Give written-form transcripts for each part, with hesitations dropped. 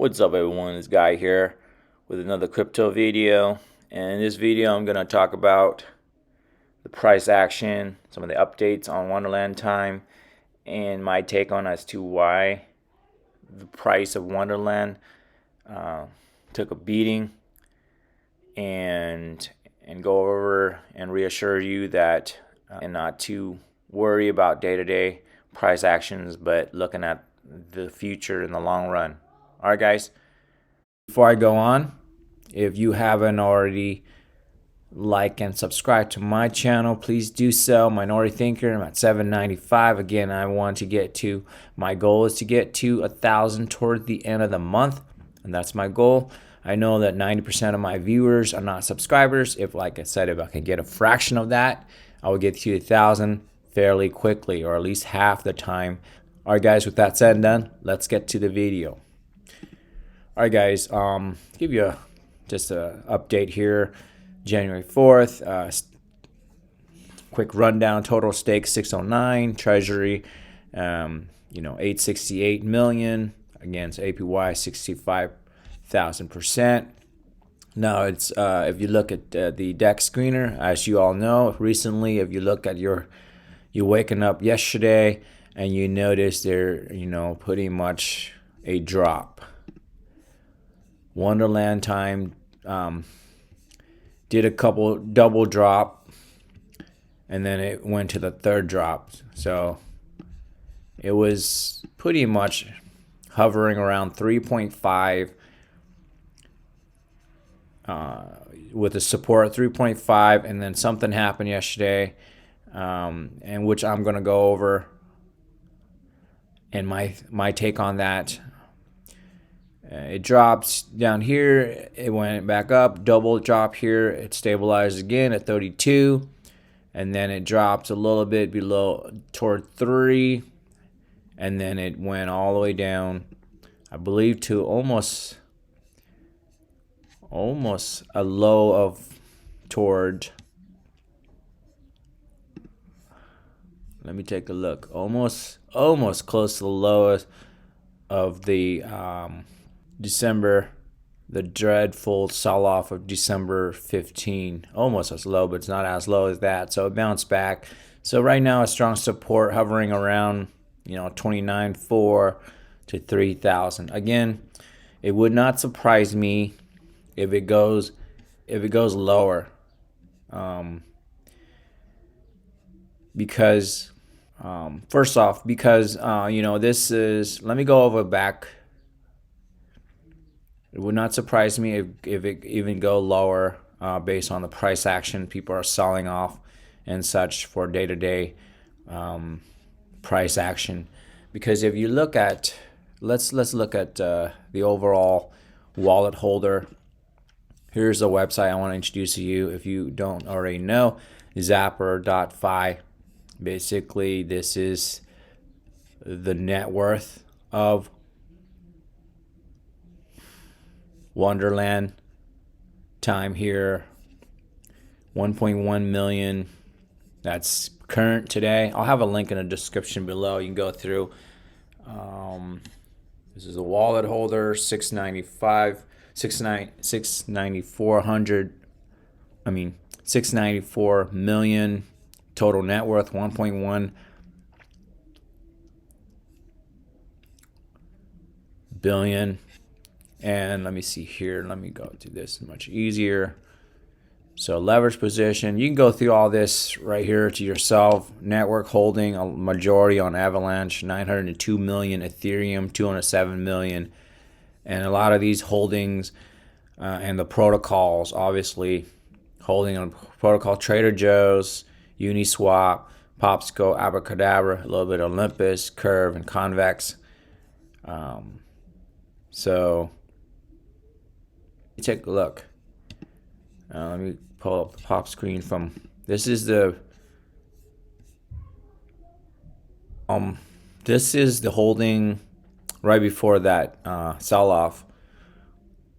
What's up everyone, it's Guy here with another crypto video, and in this video I'm going to talk about the price action, some of the updates on Wonderland time, and my take on as to why the price of Wonderland took a beating, and go over and reassure you that and not to worry about day-to-day price actions, but looking at the future in the long run. Alright guys, before I go on, if you haven't already liked and subscribed to my channel, please do so. Minority Thinker, I'm at 795. Again, I want to get to, my goal is to get to 1,000 toward the end of the month, and that's my goal. I know that 90% of my viewers are not subscribers. If, like I said, if I can get a fraction of that, I will get to 1,000 fairly quickly, or at least half the time. Alright guys, with that said and done, let's get to the video. Alright guys, give you just a update here. January 4th, quick rundown. Total stake 609, treasury 868 million against APY 65,000%. Now it's if you look at the DEX screener, as you all know, recently, if you look at you're waking up yesterday and you notice there, pretty much a drop. Wonderland time did a couple double drop, and then it went to the third drop. So it was pretty much hovering around 3.5 with a support 3.5, and then something happened yesterday, and which I'm gonna go over and my take on that. It drops down here, it went back up, double drop here, it stabilized again at 32, and then it dropped a little bit below toward 3, and then it went all the way down, I believe, to almost a low of toward, let me take a look, almost close to the lowest of the December, the dreadful sell-off of December 15. Almost as low, but it's not as low as that. So it bounced back. So right now a strong support hovering around 29.4 to 3,000. Again, it would not surprise me if it goes lower, because first off, because this is, let me go over back. It would not surprise me if it even go lower based on the price action. People are selling off and such for day-to-day price action. Because if you look at, let's look at the overall wallet holder. Here's the website I want to introduce to you if you don't already know, Zapper.fi. Basically, this is the net worth of Wonderland time here, 1.1 million. That's current today. I'll have a link in the description below. You can go through. This is a wallet holder, 694 million. Total net worth 1.1 billion. And let me see here. Let me go to this much easier. So leverage position. You can go through all this right here to yourself. Network holding a majority on Avalanche, 902 million. Ethereum, 207 million. And a lot of these holdings and the protocols, obviously, holding on protocol TRADERJOE's, Uniswap, Popsco, Abra, a little bit of Olympus, Curve, and Convex. So take a look. Let me pull up the pop screen from, this is the holding right before that sell-off,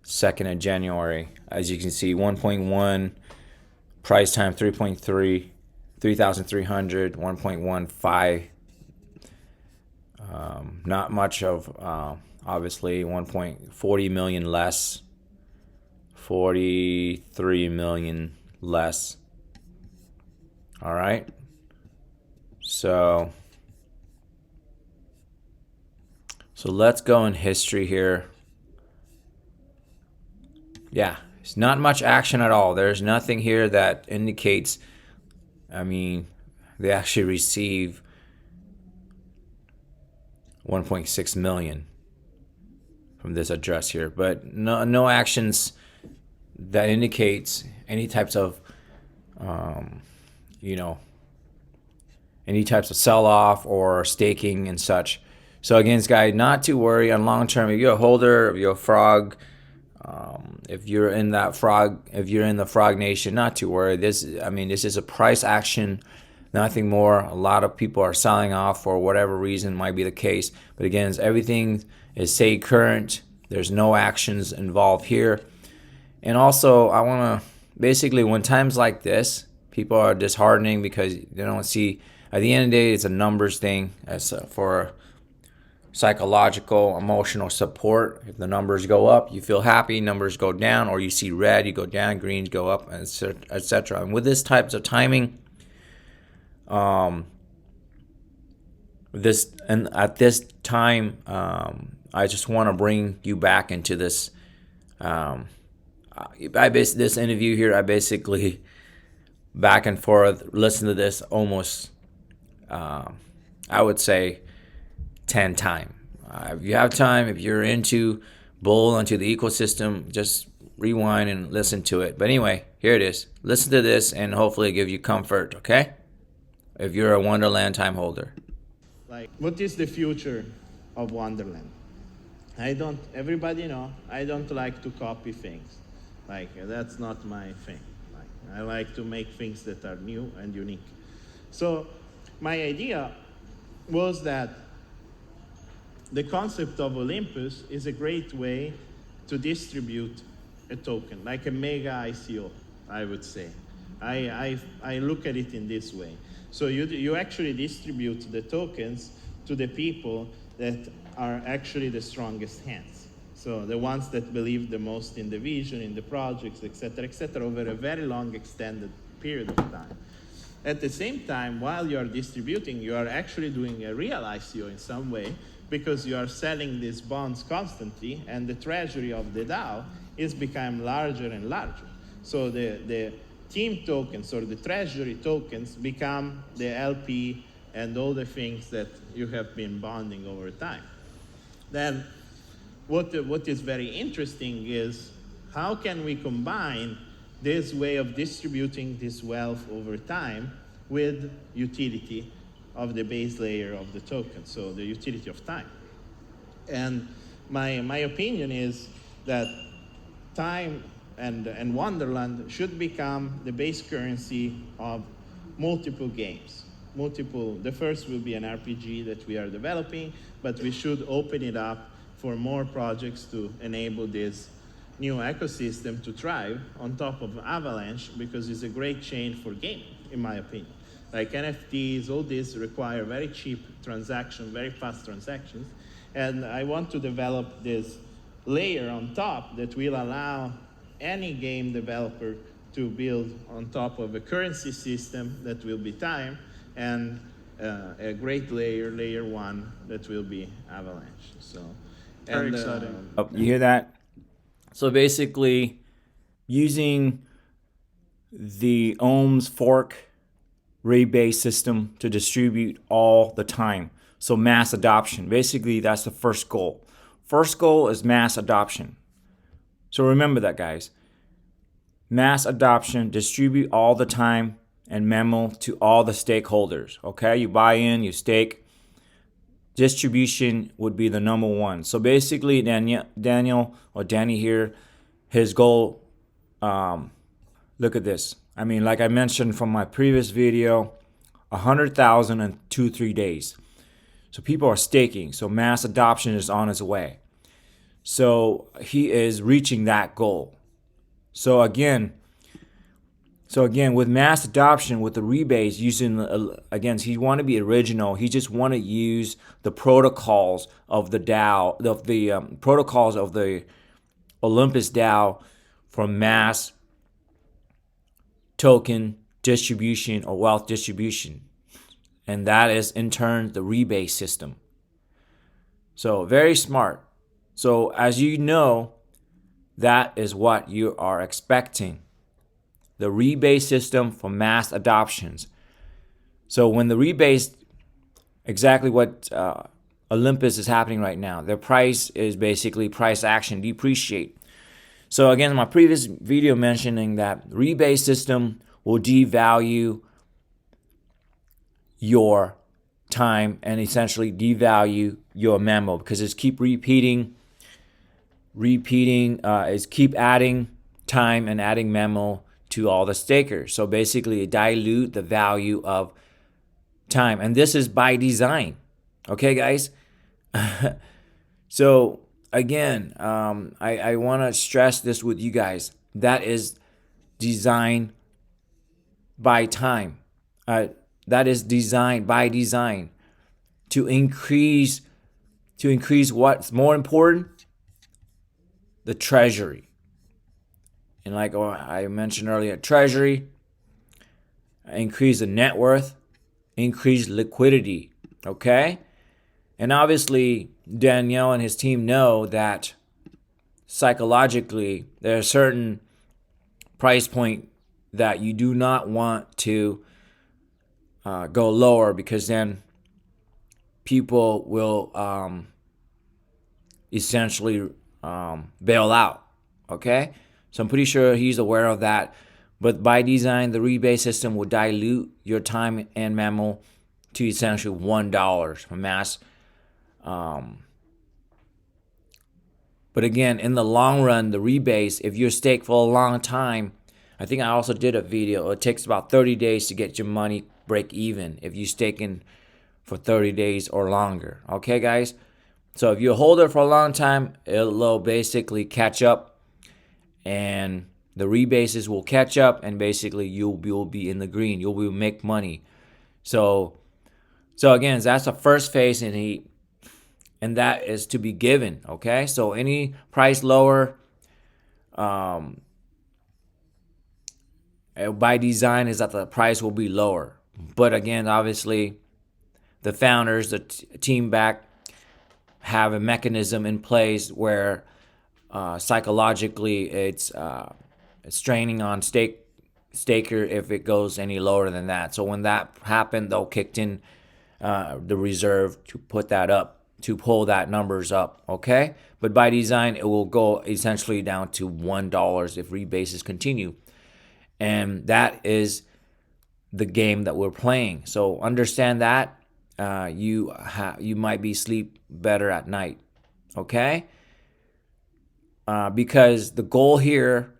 2nd of January. As you can see, 1.1, price time 3.3, 3,300, 1.15. Not much of Obviously 1.40 million less, 43 million less. All right, so let's go in history here. Yeah, it's not much action at all. There's nothing here that indicates, I mean, they actually receive 1.6 million from this address here, but no actions that indicates any types of any types of sell-off or staking and such. So again, guys, not to worry on long term. If you're a holder, if you're a frog, if you're in the frog nation, not to worry. This is a price action, nothing more. A lot of people are selling off for whatever reason might be the case. But again, everything is stay current. There's no actions involved here. And also, I want to basically, when times like this, people are disheartening because they don't see. At the end of the day, it's a numbers thing. As for psychological, emotional support. If the numbers go up, you feel happy. Numbers go down, or you see red, you go down. Greens go up, etc. And with this types of timing, at this time, I just want to bring you back into this. This interview here, I basically back and forth listen to this almost, I would say, 10 times. If you have time, if you're into Bull, into the ecosystem, just rewind and listen to it. But anyway, here it is. Listen to this and hopefully it gives you comfort, okay? If you're a Wonderland time holder. Like, what is the future of Wonderland? Everybody know, I don't like to copy things. Like, that's not my thing. Like, I like to make things that are new and unique. So my idea was that the concept of Olympus is a great way to distribute a token, like a mega ICO, I would say. I look at it in this way. So you actually distribute the tokens to the people that are actually the strongest hands. So the ones that believe the most in the vision, in the projects, etc., over a very long extended period of time. At the same time, while you are distributing, you are actually doing a real ICO in some way, because you are selling these bonds constantly, and the treasury of the DAO is becoming larger and larger. So the team tokens or the treasury tokens become the LP and all the things that you have been bonding over time. Then what is very interesting is how can we combine this way of distributing this wealth over time with utility of the base layer of the token, so the utility of time. And my opinion is that time and Wonderland should become the base currency of multiple games. The first will be an RPG that we are developing, but we should open it up for more projects to enable this new ecosystem to thrive on top of Avalanche, because it's a great chain for gaming, in my opinion. Like NFTs, all this require very cheap transactions, very fast transactions. And I want to develop this layer on top that will allow any game developer to build on top of a currency system that will be time, and a great layer one, that will be Avalanche. So, Very exciting. You hear that? So basically, using the ohms fork rebase system to distribute all the time. So mass adoption. Basically, that's the first goal. First goal is mass adoption. So remember that, guys. Mass adoption, distribute all the time, and memo to all the stakeholders. Okay, you buy in, you stake. Distribution would be the number one. So basically, Daniel or Danny here, his goal, look at this. I mean, like I mentioned from my previous video, 100,000 in 2-3 days. So people are staking. So mass adoption is on its way. So he is reaching that goal. So again, So again, with mass adoption, with the rebates, using again, he want to be original. He just want to use the protocols of the DAO, the protocols of the Olympus DAO for mass token distribution or wealth distribution, and that is in turn the rebate system. So very smart. So as you know, that is what you are expecting. The rebate system for mass adoptions. So when the rebates, exactly what Olympus is happening right now, their price is basically price action, depreciate. So again, in my previous video mentioning that rebate system will devalue your time and essentially devalue your memo because it's keep repeating, is keep adding time and adding memo to all the stakers. So basically, it dilute the value of time, and this is by design. Okay, guys. So again, I want to stress this with you guys. That is designed by time. That is designed by design to increase what's more important, the treasury. And like I mentioned earlier, treasury, increase the net worth, increase liquidity, okay? And obviously, Danielle and his team know that psychologically, there are certain price point that you do not want to go lower because then people will essentially bail out, okay? So I'm pretty sure he's aware of that. But by design, the rebate system will dilute your time and memo to essentially $1 for mass. But again, in the long run, the rebates, if you're staked for a long time, I think I also did a video. It takes about 30 days to get your money break even if you're staking for 30 days or longer. Okay, guys? So if you hold it for a long time, it'll basically catch up and the rebases will catch up and basically you'll be in the green. You'll make money. So again, that's the first phase and that is to be given, okay? So any price lower by design is that the price will be lower. But again, obviously, the founders, the team back, have a mechanism in place where psychologically it's straining on staker if it goes any lower than that. So when that happened, they'll kick in the reserve to put that up, to pull that numbers up, okay? But by design, it will go essentially down to $1 if rebases continue. And that is the game that we're playing. So understand that you might be sleep better at night, okay? Because the goal here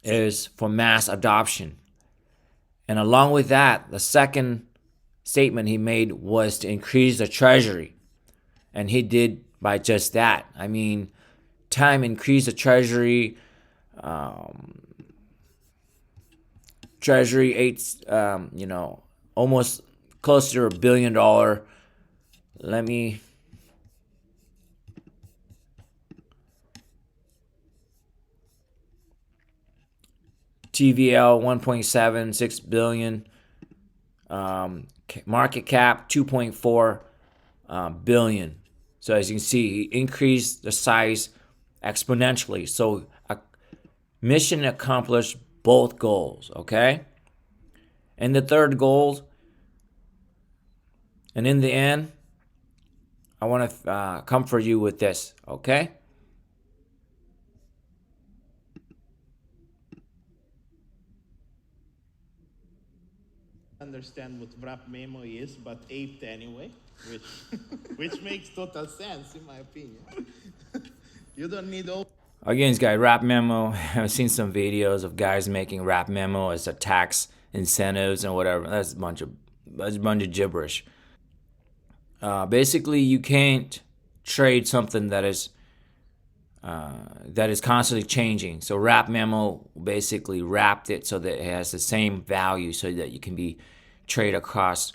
is for mass adoption. And along with that, the second statement he made was to increase the treasury. And he did by just that. I mean, time increase the treasury. Treasury almost close to $1 billion. Let me TVL 1.76 billion, market cap 2.4 billion. So as you can see, he increased the size exponentially. So mission accomplished both goals, okay? And the third goal, and in the end, I want to comfort you with this, okay? Understand what wrap memo is, but aped anyway, which makes total sense in my opinion. You don't need all. Again, this guy, wrap memo. I've seen some videos of guys making wrap memo as a tax incentives and whatever. That's a bunch of gibberish. Basically, you can't trade something that is that is constantly changing. So wrap memo basically wrapped it so that it has the same value so that you can be trade across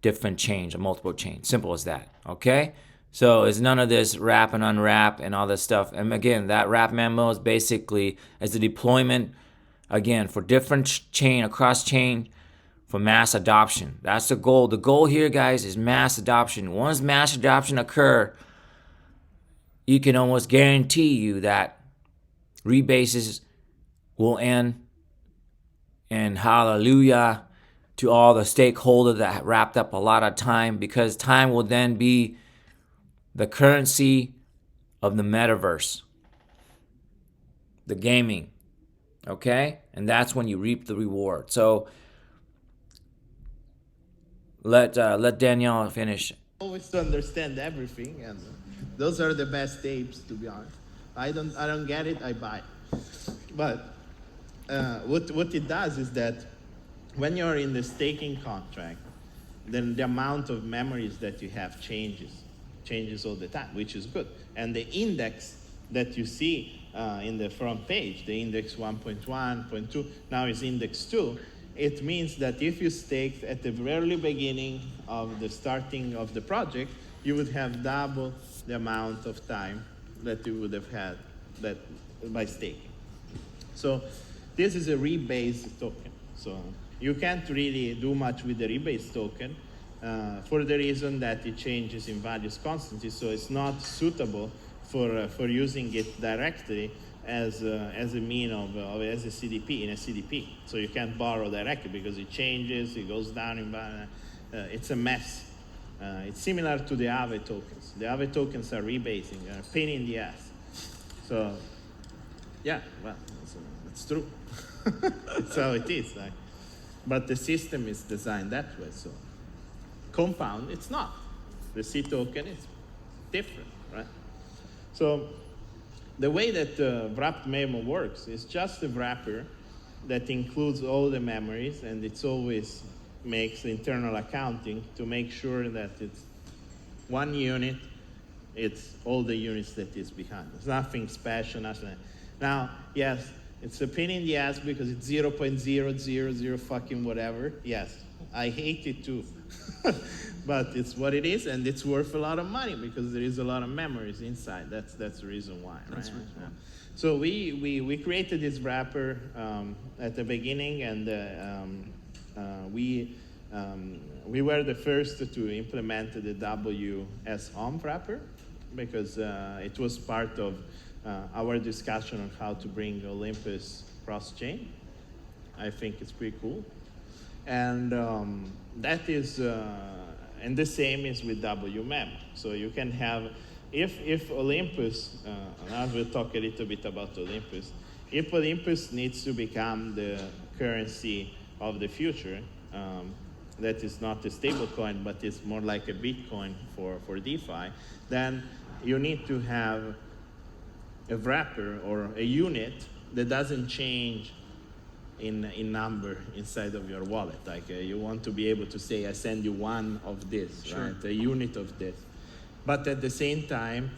different chains or multiple chains. Simple as that. Okay? So it's none of this wrap and unwrap and all this stuff. And again, that wrap memo is basically as a deployment, again, for different chain, across chain, for mass adoption. That's the goal. The goal here, guys, is mass adoption. Once mass adoption occur, you can almost guarantee you that rebases will end. And hallelujah to all the stakeholders that wrapped up a lot of time, because time will then be the currency of the metaverse, the gaming. Okay? And that's when you reap the reward. So let Danielle finish. Always to understand everything, and those are the best tapes, to be honest. I don't get it, I buy it. But what it does is that when you're in the staking contract, then the amount of memories that you have changes all the time, which is good. And the index that you see in the front page, the index 1.1.2, now is index 2. It means that if you staked at the very beginning of the starting of the project, you would have double the amount of time that you would have had that by staking. So this is a rebased token. So you can't really do much with the rebased token for the reason that it changes in values constantly. So it's not suitable for using it directly as a mean as a CDP in a CDP. So you can't borrow directly because it changes, it goes down in value. It's a mess. It's similar to the Aave tokens. The Aave tokens are rebasing, a pain in the ass. So yeah, well, it's true. That's how it is. But the system is designed that way. So compound, it's not. The C token is different, right? So the way that wrapped memo works is just a wrapper that includes all the memories, and it's always makes internal accounting to make sure that it's one unit, it's all the units that is behind. There's nothing special, nothing. Now, yes, it's a pain in the ass because it's 0.000 fucking whatever. Yes, I hate it too. But it's what it is, and it's worth a lot of money because there is a lot of memories inside. That's the reason why, right? That's right. Yeah. So we created this wrapper at the beginning, and we were the first to implement the WS Home wrapper because it was part of our discussion on how to bring Olympus cross-chain. I think it's pretty cool. And that is, and the same is with WMEM. So you can have, if Olympus, now we'll talk a little bit about Olympus, if Olympus needs to become the currency of the future, that is not a stable coin, but it's more like a Bitcoin for DeFi, then you need to have a wrapper or a unit that doesn't change in number inside of your wallet. Like you want to be able to say, I send you one of this, sure, right? A unit of this. But at the same time,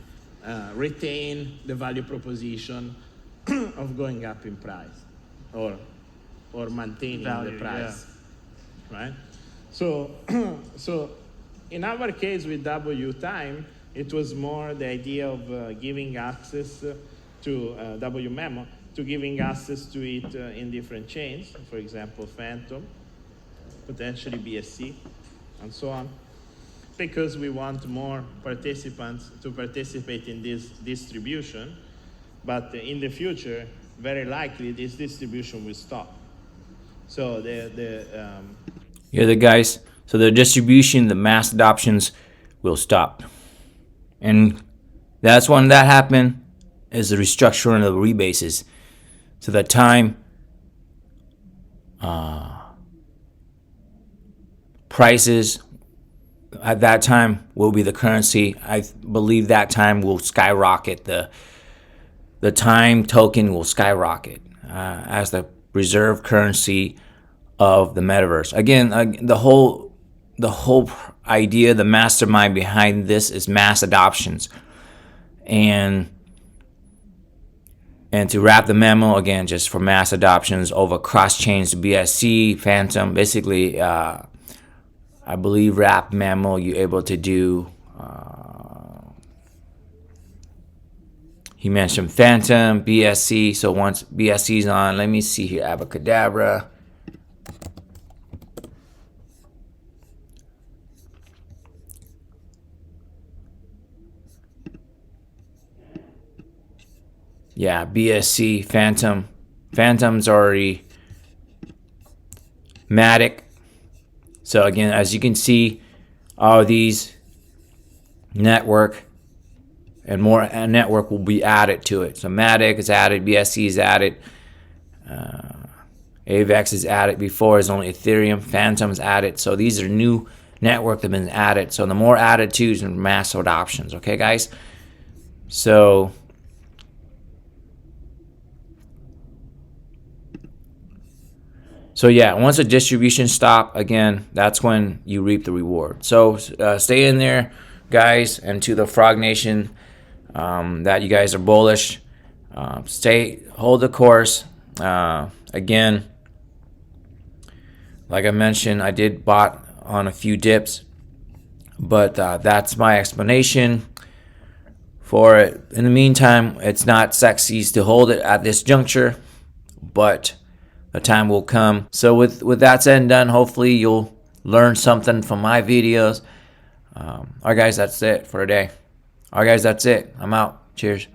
retain the value proposition of going up in price or maintaining value, the price, yeah, right? So, so in our case with W time, it was more the idea of giving access to W memo, to giving access to it in different chains, for example, Phantom, potentially BSC, and so on, because we want more participants to participate in this distribution, but in the future, very likely this distribution will stop. So You're the guys. So the distribution, the mass adoptions will stop. And that's when that happened, is the restructuring of the rebases. So that time prices at that time will be the currency. I believe that time will skyrocket. The time token will skyrocket as the reserve currency of the metaverse. Again, the whole idea, the mastermind behind this is mass adoptions. And And to wrap the memo, again, just for mass adoptions over cross chains to BSC, Phantom. Basically, I believe wrap memo you're able to do. He mentioned Phantom, BSC. So once BSC is on, let me see here, Abracadabra. Yeah, BSC, Phantom. Phantom's already Matic. So again, as you can see, all of these network and more network will be added to it. So Matic is added, BSC is added, AVEX is added. Before is only Ethereum, Phantom's added. So these are new network that have been added. So the more added to is mass adoptions. Okay, guys. So yeah, once a distribution stop, again, that's when you reap the reward. So stay in there, guys, and to the Frog Nation, that you guys are bullish. Hold the course. Again, like I mentioned, I did bought on a few dips, but that's my explanation for it. In the meantime, it's not sexy to hold it at this juncture, but the time will come. So with that said and done, hopefully you'll learn something from my videos. All right, guys, that's it for today. All right, guys, that's it. I'm out. Cheers.